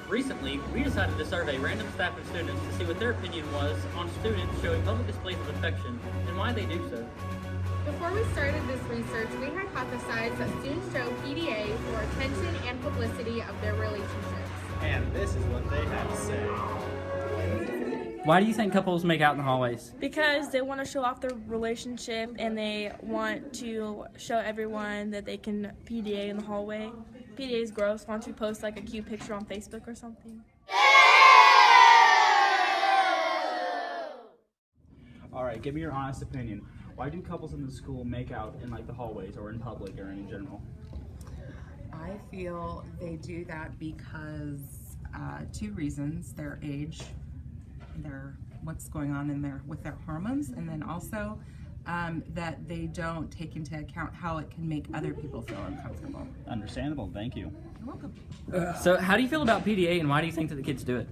Recently, we decided to survey random staff and students to see what their opinion was on students showing public displays of affection and why they do so. Before we started this research, we hypothesized that students show PDA for attention and publicity of their relationships. And this is what they had to say. Why do you think couples make out in the hallways? Because they want to show off their relationship and they want to show everyone that they can PDA in the hallway. PDA is gross. Why don't you post like a cute picture on Facebook or something? All right, give me your honest opinion. Why do couples in the school make out in like the hallways or in public or in general? I feel they do that because two reasons: their age, what's going on with their hormones, and then also that they don't take into account how it can make other people feel uncomfortable. Understandable. Thank you. You're welcome. So how do you feel about PDA and why do you think that the kids do it?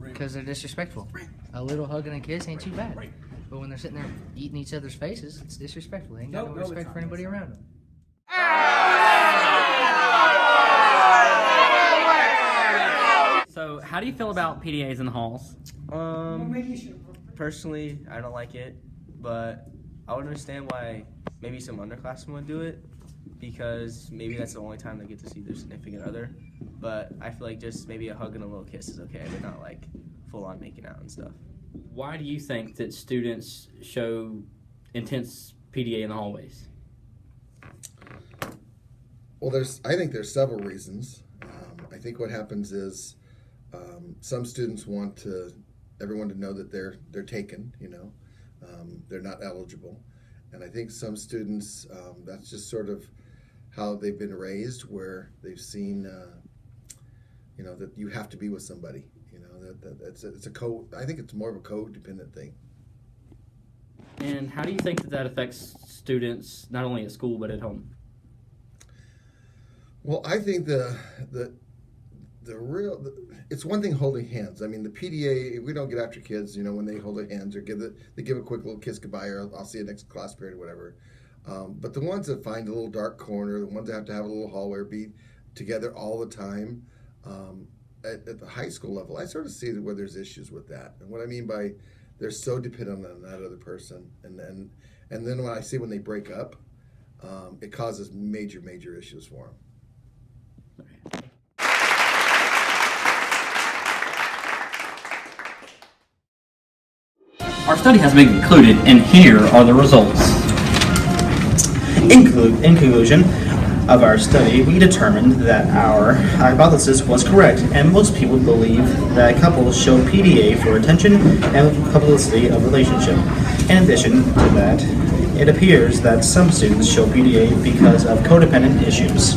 Because they're disrespectful. A little hug and a kiss ain't too bad. But when they're sitting there eating each other's faces, it's disrespectful. They ain't got no respect for anybody around them. So how do you feel about PDAs in the halls? Personally, I don't like it, but I would understand why maybe some underclassmen would do it, because maybe that's the only time they get to see their significant other. But I feel like just maybe a hug and a little kiss is okay, but not like full on making out and stuff. Why do you think that students show intense PDA in the hallways? Well, I think there's several reasons. I think what happens is some students want everyone to know that they're taken, they're not eligible. And I think some students, that's just sort of how they've been raised, where they've seen, that you have to be with somebody. It's a code. I think it's more of a codependent thing. And how do you think that affects students not only at school but at home? Well, I think it's one thing holding hands. I mean, the PDA, we don't get after kids, when they hold their hands or they give a quick little kiss goodbye, or I'll see you next class period or whatever. But the ones that find a little dark corner, the ones that have to have a little hallway or be together all the time, at the high school level, I sort of see where there's issues with that. And what I mean by they're so dependent on that other person, and then when I see when they break up, it causes major issues for them. Our study has been concluded, and here are the results. In conclusion of our study, we determined that our hypothesis was correct, and most people believe that couples show PDA for attention and publicity of relationship. In addition to that, it appears that some students show PDA because of codependent issues.